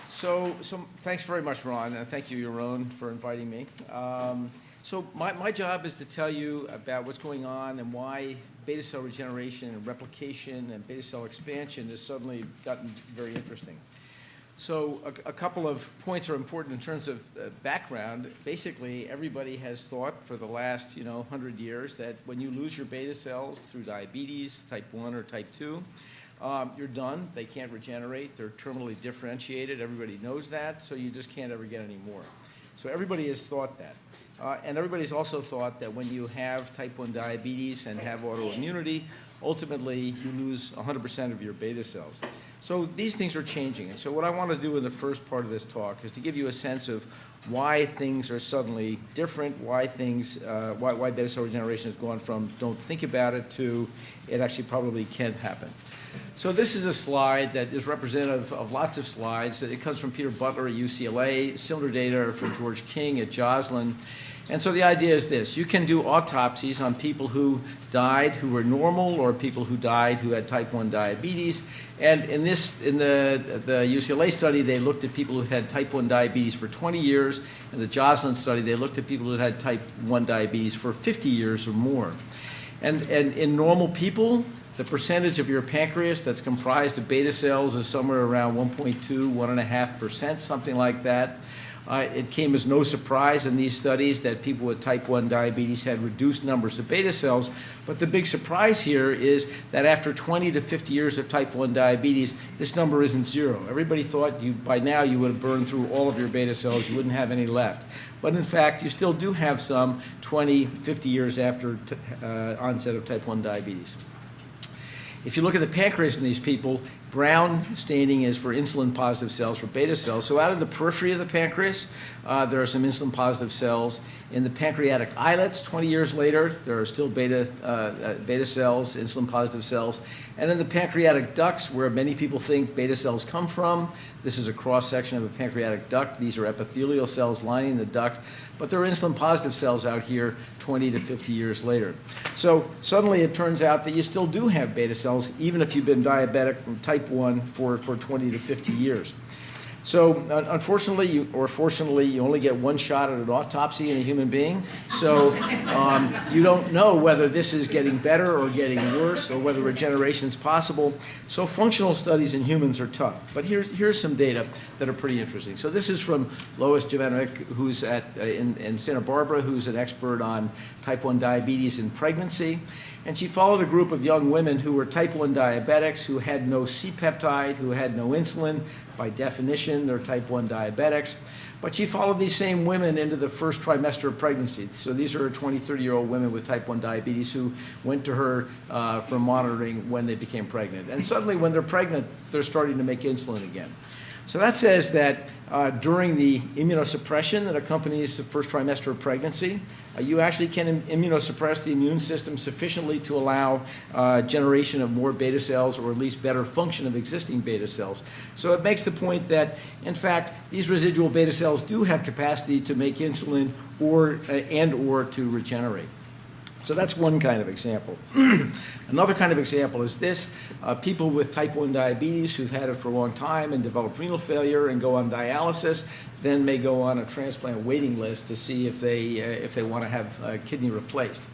So thanks very much, Ron, and thank you, Yaron, for inviting me. So my job is to tell you about what's going on and why beta cell regeneration and replication and beta cell expansion has suddenly gotten very interesting. So a couple of points are important in terms of background. Basically, everybody has thought for the last 100 years that when you lose your beta cells through diabetes, type 1 or type 2, you're done. They can't regenerate. They're terminally differentiated. Everybody knows that, so you just can't ever get any more. So everybody has thought that. And everybody's also thought that when you have type 1 diabetes and have autoimmunity, ultimately you lose 100% of your beta cells. So these things are changing. And so what I want to do in the first part of this talk is to give you a sense of why things are suddenly different, why beta cell regeneration has gone from don't think about it to it actually probably can happen. So this is a slide that is representative of lots of slides. It comes from Peter Butler at UCLA, similar data from George King at Joslin. And so the idea is this: you can do autopsies on people who died who were normal or people who died who had type 1 diabetes. And in the UCLA study, they looked at people who had type 1 diabetes for 20 years. In the Joslin study, they looked at people who had type 1 diabetes for 50 years or more. And in normal people, the percentage of your pancreas that's comprised of beta cells is somewhere around 1.2, 1.5%, something like that. It came as no surprise in these studies that people with type 1 diabetes had reduced numbers of beta cells. But the big surprise here is that after 20 to 50 years of type 1 diabetes, this number isn't zero. Everybody thought by now you would have burned through all of your beta cells, you wouldn't have any left. But in fact, you still do have some 20, 50 years after onset of type 1 diabetes. If you look at the pancreas in these people, brown staining is for insulin-positive cells, for beta cells. So out of the periphery of the pancreas, there are some insulin-positive cells. In the pancreatic islets, 20 years later, there are still beta cells, insulin-positive cells. And in the pancreatic ducts, where many people think beta cells come from, this is a cross-section of a pancreatic duct. These are epithelial cells lining the duct. But there are insulin-positive cells out here 20 to 50 years later. So suddenly it turns out that you still do have beta cells, even if you've been diabetic from type 1 for 20 to 50 years. So unfortunately, or fortunately, you only get one shot at an autopsy in a human being. So you don't know whether this is getting better or getting worse or whether regeneration is possible. So functional studies in humans are tough. But here's some data that are pretty interesting. So this is from Lois Jovanovic, who's in Santa Barbara, who's an expert on type 1 diabetes in pregnancy. And she followed a group of young women who were type 1 diabetics, who had no C-peptide, who had no insulin. By definition, they're type 1 diabetics. But she followed these same women into the first trimester of pregnancy. So these are 20, 30-year-old women with type 1 diabetes who went to her for monitoring when they became pregnant. And suddenly, when they're pregnant, they're starting to make insulin again. So that says that during the immunosuppression that accompanies the first trimester of pregnancy, you actually can immunosuppress the immune system sufficiently to allow generation of more beta cells, or at least better function of existing beta cells. So it makes the point that, in fact, these residual beta cells do have capacity to make insulin or to regenerate. So that's one kind of example. Another kind of example is this. People with type 1 diabetes who've had it for a long time and develop renal failure and go on dialysis then may go on a transplant waiting list to see if they want to have a kidney replaced.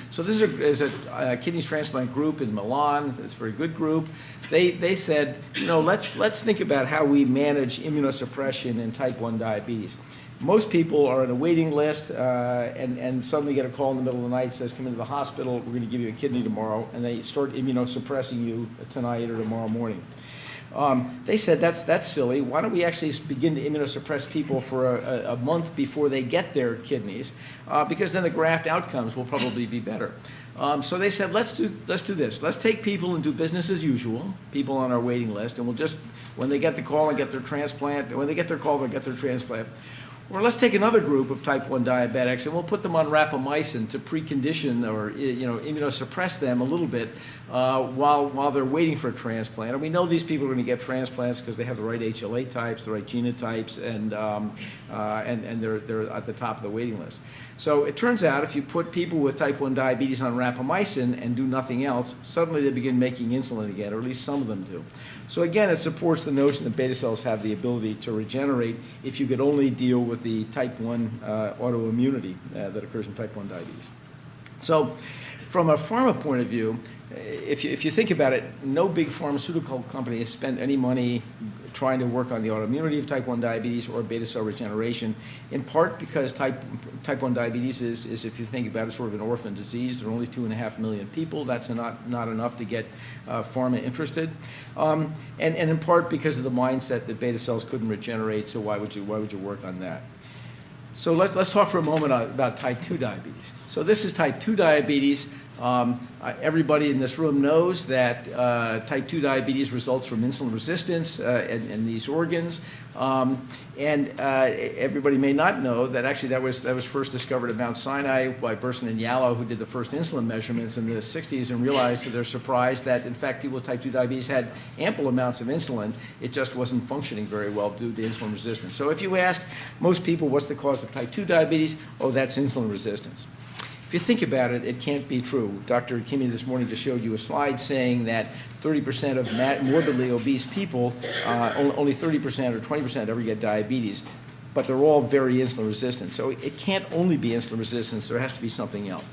So this is a kidney transplant group in Milan. It's a very good group. They said, let's think about how we manage immunosuppression in type 1 diabetes. Most people are on a waiting list and suddenly get a call in the middle of the night, says, come into the hospital, we're going to give you a kidney tomorrow, and they start immunosuppressing you tonight or tomorrow morning. They said, that's silly. Why don't we actually begin to immunosuppress people for a month before they get their kidneys, because then the graft outcomes will probably be better. So they said, let's do this. Let's take people and do business as usual, people on our waiting list, and we'll just, when they get the call and get their transplant, when they get their call, they'll get their transplant. Or let's take another group of type 1 diabetics and we'll put them on rapamycin to precondition or immunosuppress them a little bit while they're waiting for a transplant. And we know these people are going to get transplants because they have the right HLA types, the right genotypes, and they're at the top of the waiting list. So it turns out if you put people with type 1 diabetes on rapamycin and do nothing else, suddenly they begin making insulin again, or at least some of them do. So again, it supports the notion that beta cells have the ability to regenerate if you could only deal with the type 1 autoimmunity that occurs in type 1 diabetes. So from a pharma point of view, if you think about it, no big pharmaceutical company has spent any money trying to work on the autoimmunity of type 1 diabetes or beta cell regeneration, in part because type 1 diabetes is, if you think about it, sort of an orphan disease. There are only 2.5 million people. That's not enough to get pharma interested. And in part because of the mindset that beta cells couldn't regenerate, so why would you work on that? So let's talk for a moment about type 2 diabetes. So this is type 2 diabetes. Everybody in this room knows that type 2 diabetes results from insulin resistance in these organs. Everybody may not know that actually that was first discovered at Mount Sinai by Burson and Yalow, who did the first insulin measurements in the 60s and realized to their surprise that, in fact, people with type 2 diabetes had ample amounts of insulin. It just wasn't functioning very well due to insulin resistance. So if you ask most people what's the cause of type 2 diabetes, oh, that's insulin resistance. If you think about it, it can't be true. Dr. Kimmy this morning just showed you a slide saying that 30% of morbidly obese people, only 30% or 20% ever get diabetes, but they're all very insulin resistant. So it can't only be insulin resistance, there has to be something else.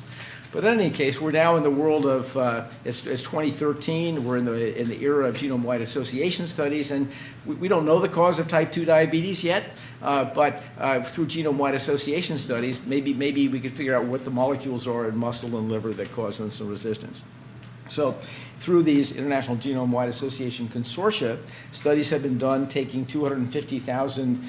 But in any case, we're now in the world of, it's 2013, we're in the era of genome-wide association studies, and we don't know the cause of type 2 diabetes yet, but through genome-wide association studies, maybe we could figure out what the molecules are in muscle and liver that cause insulin resistance. So through these International Genome-Wide Association consortia, studies have been done taking 250,000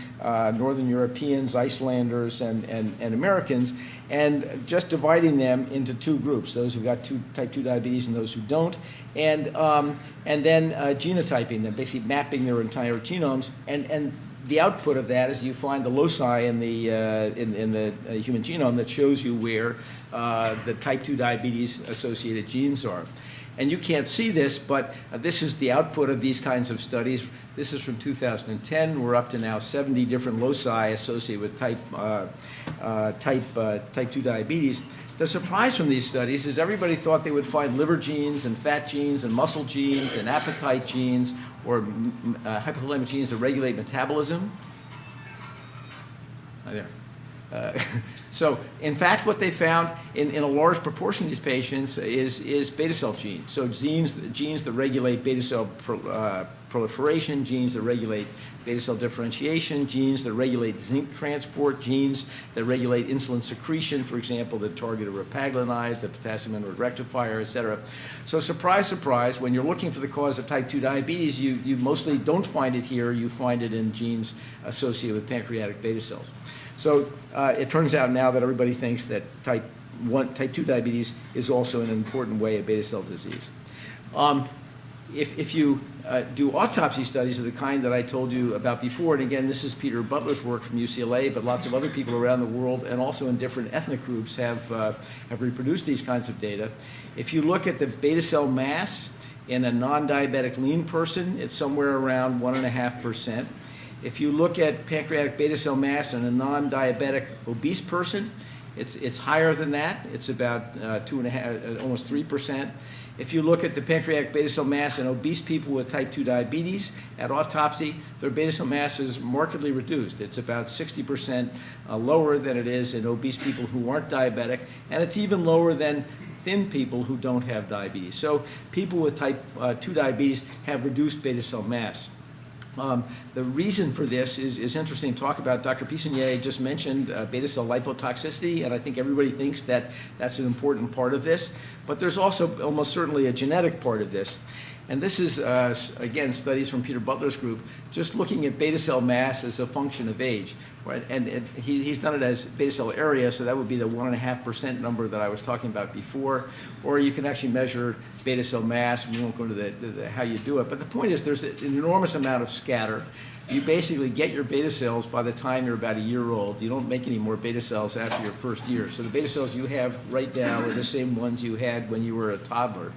Northern Europeans, Icelanders, and Americans, and just dividing them into two groups, those who've got type 2 diabetes and those who don't, and then genotyping them, basically mapping their entire genomes, and the output of that is you find the loci in the human genome that shows you where the type 2 diabetes associated genes are. And you can't see this, but this is the output of these kinds of studies. This is from 2010. We're up to now 70 different loci associated with type 2 diabetes. The surprise from these studies is everybody thought they would find liver genes and fat genes and muscle genes and appetite genes or hypothalamic genes that regulate metabolism. There. So, in fact, what they found in a large proportion of these patients is beta cell genes. So genes that regulate beta cell proliferation, genes that regulate beta cell differentiation, genes that regulate zinc transport, genes that regulate insulin secretion, for example, the target of repaglinide, the potassium inward rectifier, et cetera. So surprise, surprise, when you're looking for the cause of type 2 diabetes, you mostly don't find it here. You find it in genes associated with pancreatic beta cells. So it turns out now that everybody thinks that type 2 diabetes is also in an important way a beta cell disease. If you do autopsy studies of the kind that I told you about before, and again, this is Peter Butler's work from UCLA, but lots of other people around the world and also in different ethnic groups have reproduced these kinds of data. If you look at the beta cell mass in a non-diabetic lean person, it's somewhere around 1.5%. If you look at pancreatic beta cell mass in a non-diabetic obese person, it's higher than that. It's about 2.5, almost 3%. If you look at the pancreatic beta cell mass in obese people with type 2 diabetes at autopsy, their beta cell mass is markedly reduced. It's about 60% lower than it is in obese people who aren't diabetic, and it's even lower than thin people who don't have diabetes. So people with type 2 diabetes have reduced beta cell mass. The reason for this is interesting to talk about. Dr. Pisonier just mentioned beta cell lipotoxicity, and I think everybody thinks that that's an important part of this. But there's also almost certainly a genetic part of this. And this is, again, studies from Peter Butler's group, just looking at beta cell mass as a function of age. Right? And he's done it as beta cell area, so that would be the 1.5% number that I was talking about before. Or you can actually measure beta cell mass. We won't go into how you do it. But the point is there's an enormous amount of scatter. you basically get your beta cells by the time you're about a year old. You don't make any more beta cells after your first year. So the beta cells you have right now are the same ones you had when you were a toddler.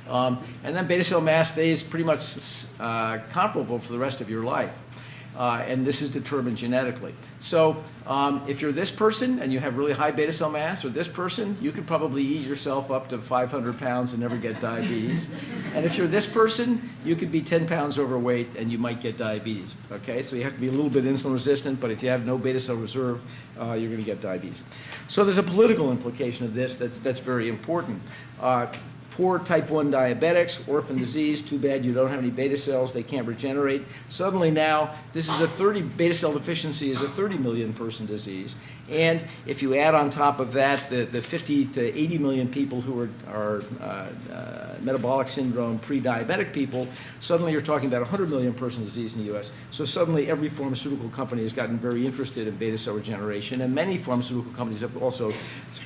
And then beta cell mass stays pretty much comparable for the rest of your life. And this is determined genetically. So if you're this person and you have really high beta cell mass, or this person, you could probably eat yourself up to 500 pounds and never get diabetes. And if you're this person, you could be 10 pounds overweight and you might get diabetes. Okay, so you have to be a little bit insulin resistant, but if you have no beta cell reserve, you're going to get diabetes. So there's a political implication of this that's very important. Poor type 1 diabetics, orphan disease, too bad you don't have any beta cells, they can't regenerate. Suddenly now, this is beta cell deficiency is a 30 million person disease. And if you add on top of that the 50 to 80 million people who are metabolic syndrome pre-diabetic people, suddenly you're talking about a 100 million person disease in the US. So suddenly every pharmaceutical company has gotten very interested in beta cell regeneration, and many pharmaceutical companies have also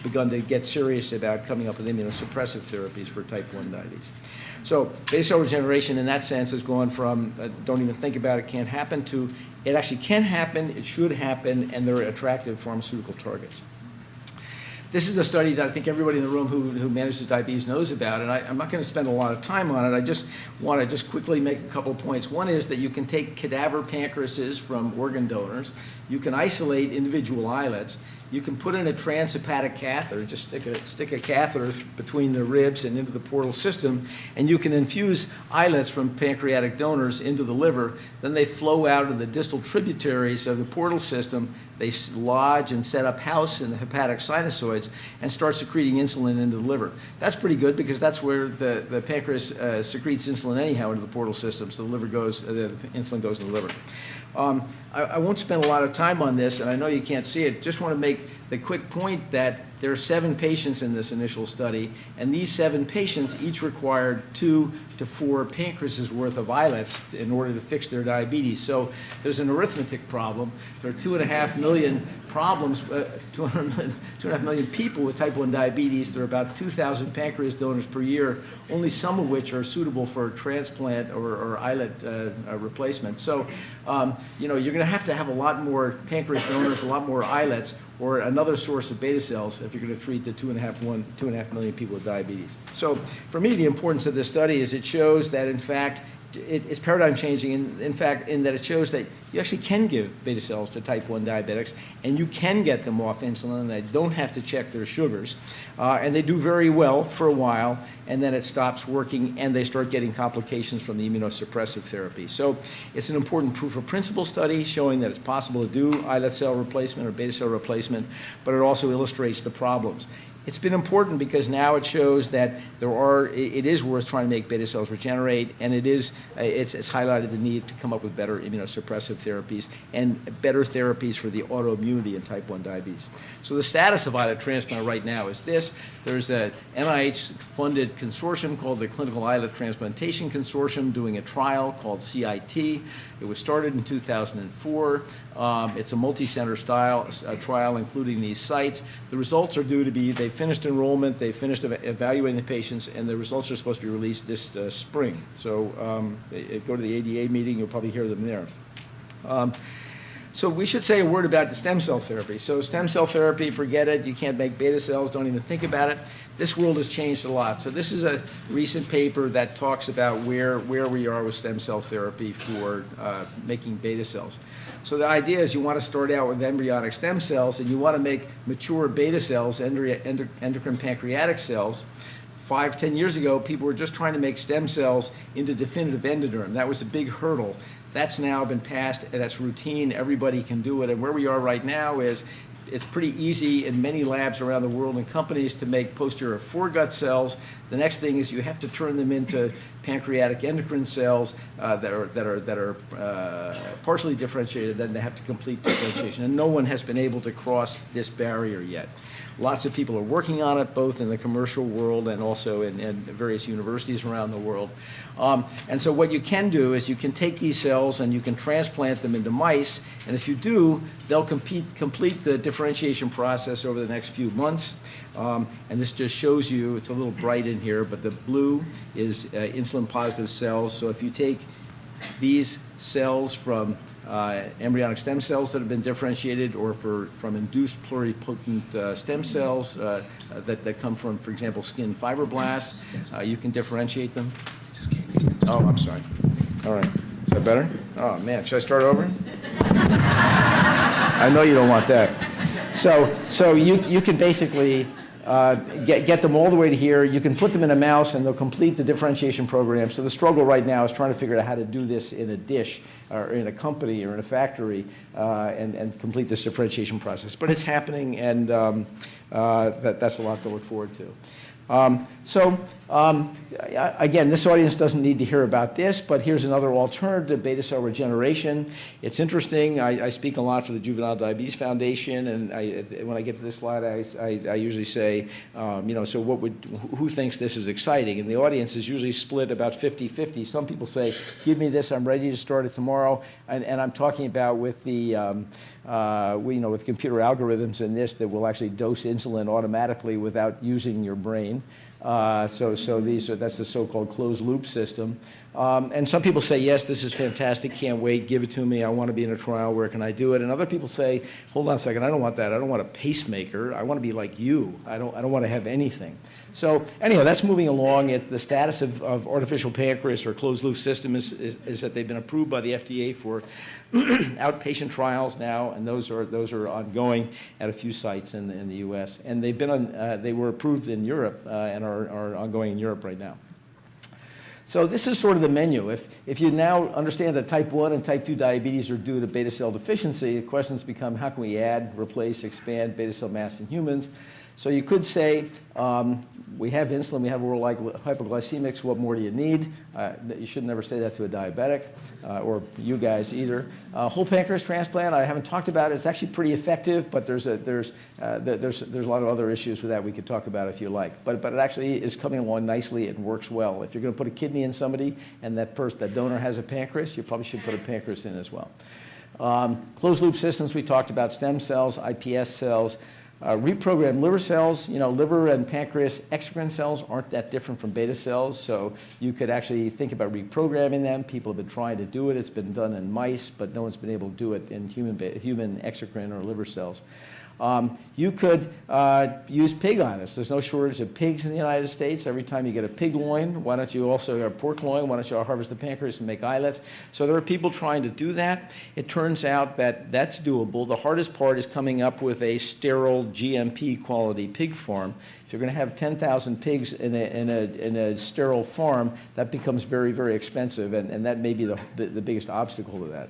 begun to get serious about coming up with immunosuppressive therapies for type 1 diabetes. So beta cell regeneration in that sense has gone from don't even think about it, can't happen, to it actually can happen, it should happen, and there are attractive pharmaceutical targets. This is a study that I think everybody in the room who manages diabetes knows about, and I'm not going to spend a lot of time on it. I just want to quickly make a couple of points. One is that you can take cadaver pancreases from organ donors. You can isolate individual islets. You can put in a transhepatic catheter, just stick a catheter between the ribs and into the portal system, and you can infuse islets from pancreatic donors into the liver. Then they flow out of the distal tributaries of the portal system. They lodge and set up house in the hepatic sinusoids and start secreting insulin into the liver. That's pretty good because that's where the pancreas secretes insulin anyhow into the portal system, so the insulin goes in the liver. I won't spend a lot of time on this, and I know you can't see it. Just want to make the quick point that there are 7 patients in this initial study, and these 7 patients each required 2 to 4 pancreases worth of islets in order to fix their diabetes. So there's an arithmetic problem. There are 2.5 million problems, 2.5 million people with type 1 diabetes. There are about 2,000 pancreas donors per year, only some of which are suitable for transplant or islet replacement. So, you know, you're going to have a lot more pancreas donors, a lot more islets, or another source of beta cells if you're going to treat the 2.5 million people with diabetes. So for me, the importance of this study is it shows that, in fact, it's paradigm changing in fact, in that it shows that you actually can give beta cells to type 1 diabetics, and you can get them off insulin, and they don't have to check their sugars. And they do very well for a while, and then it stops working, and they start getting complications from the immunosuppressive therapy. So it's an important proof of principle study showing that it's possible to do islet cell replacement or beta cell replacement, but it also illustrates the problems. It's been important because now it shows that it is worth trying to make beta cells regenerate, and it's highlighted the need to come up with better immunosuppressive therapies and better therapies for the autoimmunity in type 1 diabetes. So the status of islet transplant right now is this. There's a NIH-funded consortium called the Clinical Islet Transplantation Consortium doing a trial called CIT. It was started in 2004. It's a multi-center trial including these sites. The results are due to be, they finished enrollment, they finished evaluating the patients, and the results are supposed to be released this spring. So go to the ADA meeting, you'll probably hear them there. So we should say a word about the stem cell therapy. So stem cell therapy, forget it, you can't make beta cells, don't even think about it. This world has changed a lot. So this is a recent paper that talks about where we are with stem cell therapy for making beta cells. So the idea is you want to start out with embryonic stem cells, and you want to make mature beta cells, endocrine pancreatic cells. 5-10 years ago, people were just trying to make stem cells into definitive endoderm. That was a big hurdle. That's now been passed, and that's routine. Everybody can do it. And where we are right now is it's pretty easy in many labs around the world and companies to make posterior foregut cells. The next thing is you have to turn them into pancreatic endocrine cells that are partially differentiated, then they have to complete differentiation. And no one has been able to cross this barrier yet. Lots of people are working on it, both in the commercial world and also in various universities around the world. And so what you can do is you can take these cells and you can transplant them into mice, and if you do, they'll complete the differentiation process over the next few months. And this just shows you, it's a little bright in here, but the blue is insulin-positive cells. So if you take these cells from embryonic stem cells that have been differentiated, or from induced pluripotent stem cells that come from, for example, skin fibroblasts. You can differentiate them. Oh, I'm sorry. All right. Is that better? Oh, man. Should I start over? I know you don't want that. So you can basically get them all the way to here. You can put them in a mouse, and they'll complete the differentiation program. So the struggle right now is trying to figure out how to do this in a dish, or in a company, or in a factory, and complete this differentiation process. But it's happening, and that's a lot to look forward to. Again, this audience doesn't need to hear about this, but here's another alternative, beta cell regeneration. It's interesting. I speak a lot for the Juvenile Diabetes Foundation, and when I get to this slide, I usually say, so who thinks this is exciting? And the audience is usually split about 50-50. Some people say, give me this, I'm ready to start it tomorrow. And I'm talking about with the with computer algorithms in this that will actually dose insulin automatically without using your brain. That's the so-called closed loop system. And some people say, yes, this is fantastic, can't wait, give it to me, I want to be in a trial, where can I do it? And other people say, hold on a second, I don't want that, I don't want a pacemaker, I want to be like you, I don't want to have anything. So anyhow, that's moving along. The status of artificial pancreas or closed loop system is that they've been approved by the FDA for outpatient trials now, and those are ongoing at a few sites in the U.S. And they were approved in Europe and are ongoing in Europe right now. So this is sort of the menu. If you now understand that type 1 and type 2 diabetes are due to beta cell deficiency, the questions become, how can we add, replace, expand beta cell mass in humans? So you could say, we have insulin, we have oral hypoglycemics, what more do you need? You should never say that to a diabetic, or you guys either. Whole pancreas transplant, I haven't talked about it. It's actually pretty effective, but there's a lot of other issues with that we could talk about if you like. But it actually is coming along nicely and works well. If you're going to put a kidney in somebody and that donor has a pancreas, you probably should put a pancreas in as well. Closed loop systems, we talked about stem cells, iPS cells. Reprogrammed liver cells, liver and pancreas exocrine cells aren't that different from beta cells, so you could actually think about reprogramming them. People have been trying to do it. It's been done in mice, but no one's been able to do it in human exocrine or liver cells. You could use pig islets. There's no shortage of pigs in the United States. Every time you get a pig loin, why don't you also have pork loin? Why don't you harvest the pancreas and make islets? So there are people trying to do that. It turns out that that's doable. The hardest part is coming up with a sterile GMP quality pig farm. If you're going to have 10,000 pigs in a sterile farm, that becomes very, very expensive, and that may be the biggest obstacle to that.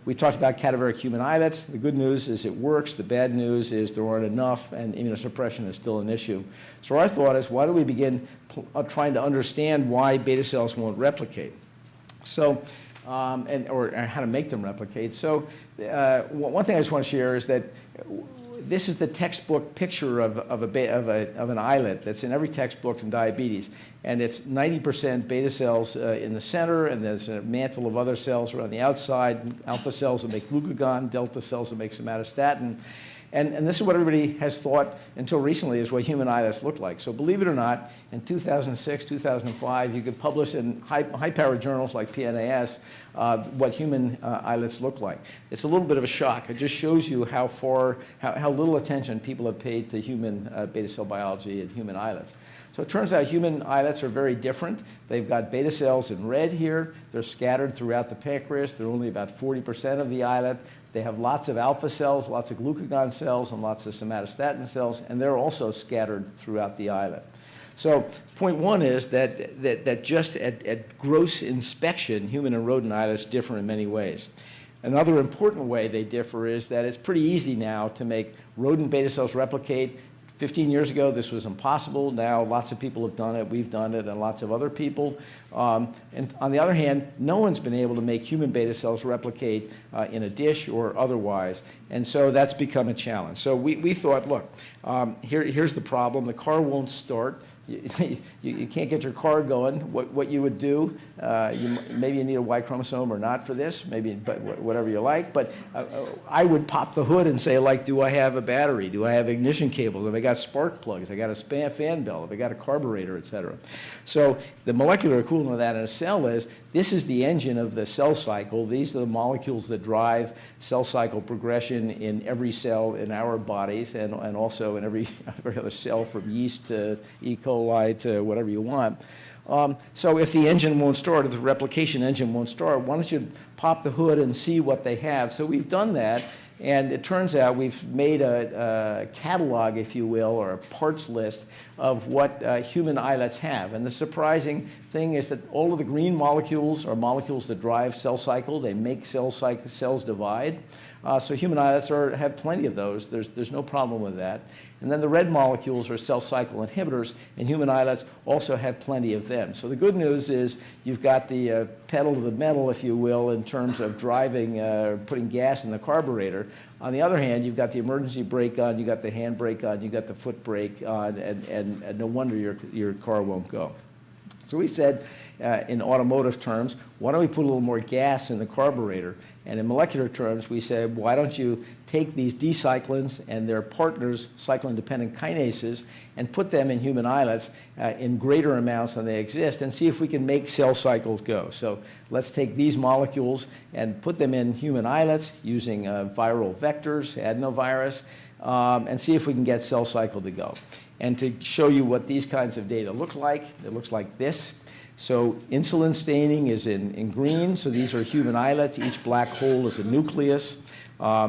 We talked about cadaveric human islets. The good news is it works. The bad news is there aren't enough, and immunosuppression is still an issue. So our thought is, why do we begin trying to understand why beta cells won't replicate? So, or how to make them replicate. So one thing I just want to share is that this is the textbook picture of an islet that's in every textbook in diabetes. And it's 90% beta cells in the center, and there's a mantle of other cells around the outside, alpha cells that make glucagon, delta cells that make somatostatin. And this is what everybody has thought until recently is what human islets look like. So believe it or not, in 2006, 2005, you could publish in high-powered journals like PNAS what human islets look like. It's a little bit of a shock. It just shows you how little attention people have paid to human beta cell biology and human islets. So it turns out human islets are very different. They've got beta cells in red here. They're scattered throughout the pancreas. They're only about 40% of the islet. They have lots of alpha cells, lots of glucagon cells, and lots of somatostatin cells, and they're also scattered throughout the islet. So point one is that just at gross inspection, human and rodent islets differ in many ways. Another important way they differ is that it's pretty easy now to make rodent beta cells replicate. 15 years ago, this was impossible. Now, lots of people have done it. We've done it, and lots of other people. And on the other hand, no one's been able to make human beta cells replicate in a dish or otherwise. And so that's become a challenge. So we thought, look, here's the problem. The car won't start you can't get your car going, what you would do, maybe you need a Y chromosome or not for this, maybe, but whatever you like. But I would pop the hood and say, like, do I have a battery? Do I have ignition cables? Have I got spark plugs? I got a fan belt? Have I got a carburetor, et cetera? So the molecular equivalent of that in a cell is, this is the engine of the cell cycle. These are the molecules that drive cell cycle progression in every cell in our bodies, and also in every other cell, from yeast to E. coli to whatever you want. So if the engine won't start, if the replication engine won't start, why don't you pop the hood and see what they have? So we've done that, and it turns out we've made a catalog, if you will, or a parts list of what human islets have. And the surprising thing is that all of the green molecules are molecules that drive cell cycle. They make cells divide. So human islets have plenty of those. There's no problem with that. And then the red molecules are cell cycle inhibitors, and human islets also have plenty of them. So the good news is you've got the pedal to the metal, if you will, in terms of driving, putting gas in the carburetor. On the other hand, you've got the emergency brake on, you've got the hand brake on, you've got the foot brake on, and no wonder your car won't go. So we said, in automotive terms, why don't we put a little more gas in the carburetor? And in molecular terms, we said, why don't you take these D-cyclins and their partners, cyclin-dependent kinases, and put them in human islets in greater amounts than they exist, and see if we can make cell cycles go. So let's take these molecules and put them in human islets using viral vectors, adenovirus, and see if we can get cell cycle to go. And to show you what these kinds of data look like, it looks like this. So insulin staining is in green, so these are human islets. Each black hole is a nucleus.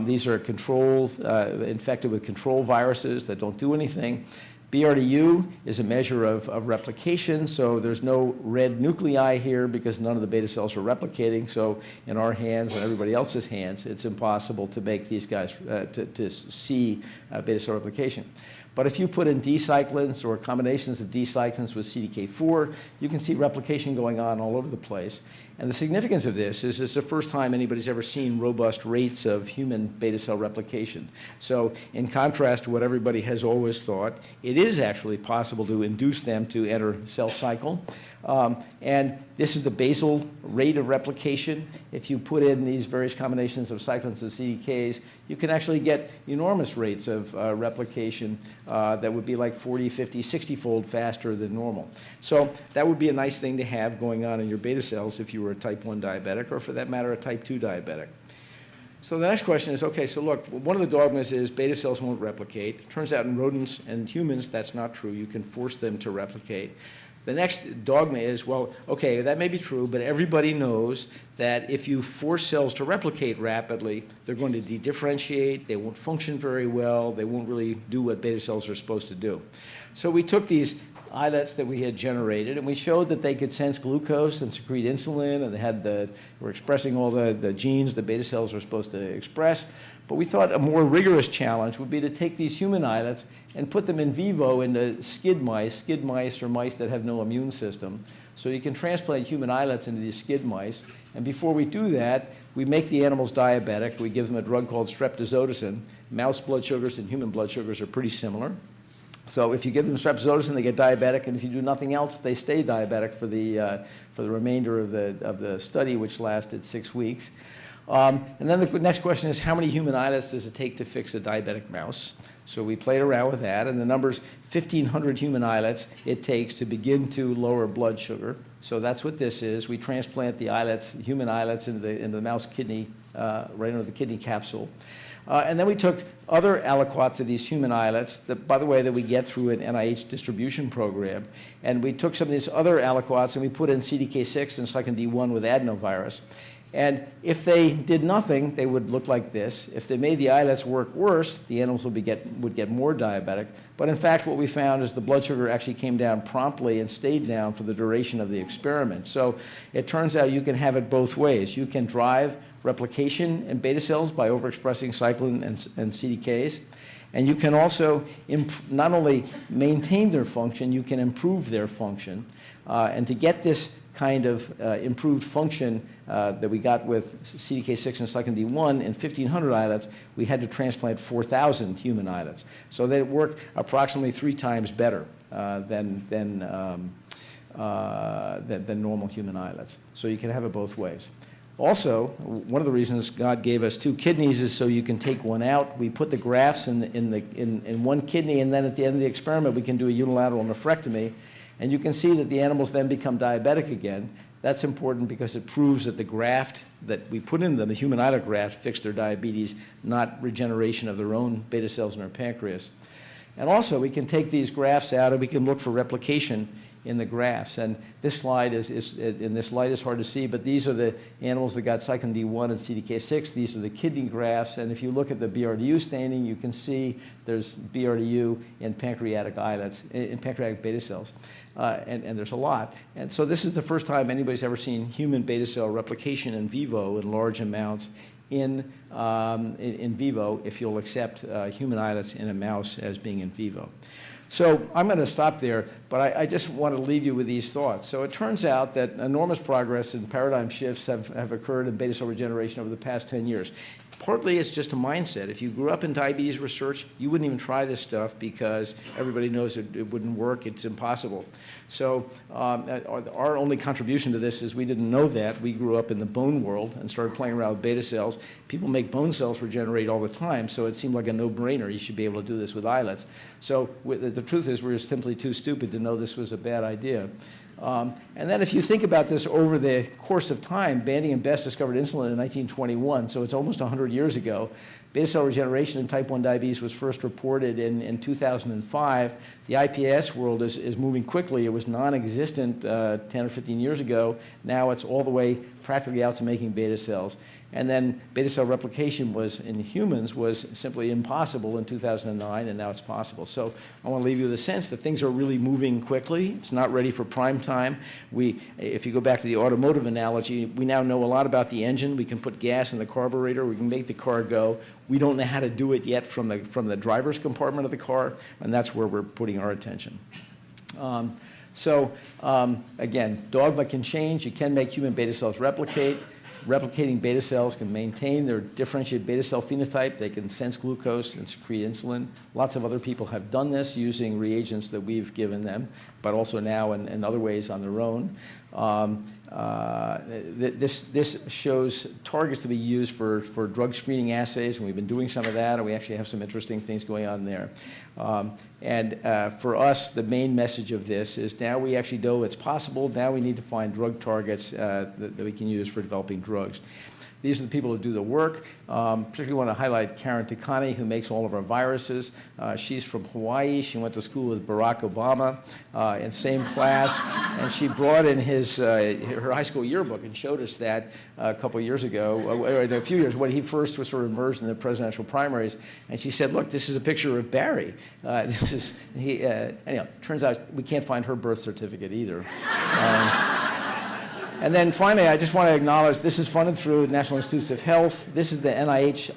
These are infected with control viruses that don't do anything. BRDU is a measure of replication, so there's no red nuclei here because none of the beta cells are replicating. So in our hands and everybody else's hands, it's impossible to make these guys, to see beta cell replication. But if you put in D-cyclins or combinations of D-cyclins with CDK4, you can see replication going on all over the place. And the significance of this is it's the first time anybody's ever seen robust rates of human beta cell replication. So in contrast to what everybody has always thought, it is actually possible to induce them to enter cell cycle. And this is the basal rate of replication. If you put in these various combinations of cyclins and CDKs, you can actually get enormous rates of replication that would be like 40, 50, 60-fold faster than normal. So that would be a nice thing to have going on in your beta cells if you were a type 1 diabetic, or for that matter, a type 2 diabetic. So the next question is, okay, so look, one of the dogmas is beta cells won't replicate. It turns out in rodents and humans, that's not true. You can force them to replicate. The next dogma is, well, okay, that may be true, but everybody knows that if you force cells to replicate rapidly, they're going to de-differentiate, they won't function very well, they won't really do what beta cells are supposed to do. So we took these islets that we had generated, and we showed that they could sense glucose and secrete insulin, and they were expressing all the genes that beta cells are supposed to express. But we thought a more rigorous challenge would be to take these human islets and put them in vivo into skid mice. Skid mice are mice that have no immune system. So you can transplant human islets into these skid mice. And before we do that, we make the animals diabetic. We give them a drug called streptozotocin. Mouse blood sugars and human blood sugars are pretty similar. So if you give them streptozotocin, they get diabetic, and if you do nothing else, they stay diabetic for the remainder of the study, which lasted 6 weeks. And then the next question is, how many human islets does it take to fix a diabetic mouse? So we played around with that, and the number's 1,500 human islets it takes to begin to lower blood sugar. So that's what this is. We transplant the islets, human islets, into the mouse kidney, right into the kidney capsule. And then we took other aliquots of these human islets, by the way, that we get through an NIH distribution program. And we took some of these other aliquots and we put in CDK6 and cyclin D1 with adenovirus. And if they did nothing, they would look like this. If they made the islets work worse, the animals would get more diabetic. But in fact, what we found is the blood sugar actually came down promptly and stayed down for the duration of the experiment. So it turns out you can have it both ways. You can drive replication in beta cells by overexpressing cyclin and CDKs. And you can also not only maintain their function, you can improve their function. And to get this kind of improved function that we got with CDK6 and cyclin D1 in 1,500 islets, we had to transplant 4,000 human islets. So that it worked approximately 3 times better than normal human islets. So you can have it both ways. Also, one of the reasons God gave us 2 kidneys is so you can take one out. We put the grafts in one kidney, and then at the end of the experiment, we can do a unilateral nephrectomy. And you can see that the animals then become diabetic again. That's important because it proves that the graft that we put in them, the human islet graft, fixed their diabetes, not regeneration of their own beta cells in their pancreas. And also, we can take these grafts out and we can look for replication in the grafts. And this slide in this light is hard to see, but these are the animals that got cyclin D1 and CDK6. These are the kidney grafts. And if you look at the BRDU staining, you can see there's BRDU in pancreatic islets, in pancreatic beta cells. And there's a lot. And so this is the first time anybody's ever seen human beta cell replication in vivo in large amounts in vivo, if you'll accept human islets in a mouse as being in vivo. So I'm going to stop there, but I just want to leave you with these thoughts. So it turns out that enormous progress and paradigm shifts have occurred in beta cell regeneration over the past 10 years. Partly it's just a mindset. If you grew up in diabetes research, you wouldn't even try this stuff because everybody knows it wouldn't work, it's impossible. So our only contribution to this is we didn't know that. We grew up in the bone world and started playing around with beta cells. People make bone cells regenerate all the time, so it seemed like a no-brainer. You should be able to do this with islets. So the truth is we're simply too stupid to know this was a bad idea. And then if you think about this over the course of time, Bandy and Best discovered insulin in 1921, so it's almost 100 years ago. Beta cell regeneration in type 1 diabetes was first reported in 2005. The IPS world is moving quickly. It was non-existent 10 or 15 years ago. Now it's all the way practically out to making beta cells. And then beta cell replication in humans was simply impossible in 2009, and now it's possible. So I want to leave you with a sense that things are really moving quickly. It's not ready for prime time. If you go back to the automotive analogy, we now know a lot about the engine. We can put gas in the carburetor. We can make the car go. We don't know how to do it yet from the driver's compartment of the car, and that's where we're putting our attention. Again, dogma can change. You can make human beta cells replicate. Replicating beta cells can maintain their differentiated beta cell phenotype. They can sense glucose and secrete insulin. Lots of other people have done this using reagents that we've given them, but also now in other ways on their own. This shows targets to be used for drug screening assays, and we've been doing some of that, and we actually have some interesting things going on there. For us, the main message of this is now we actually know it's possible. Now we need to find drug targets that we can use for developing drugs. These are the people who do the work. Particularly want to highlight Karen Takani, who makes all of our viruses. She's from Hawaii. She went to school with Barack Obama in the same class. And she brought in her high school yearbook and showed us that a couple of years ago, or a few years, when he first was sort of emerged in the presidential primaries. And she said, look, this is a picture of Barry. Anyhow, turns out we can't find her birth certificate either. And then finally, I just want to acknowledge this is funded through National Institutes of Health. This is the NIH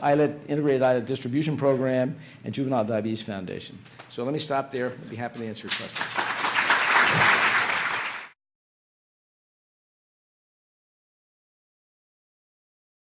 Integrated Islet Distribution Program and Juvenile Diabetes Foundation. So let me stop there. I'd be happy to answer your questions.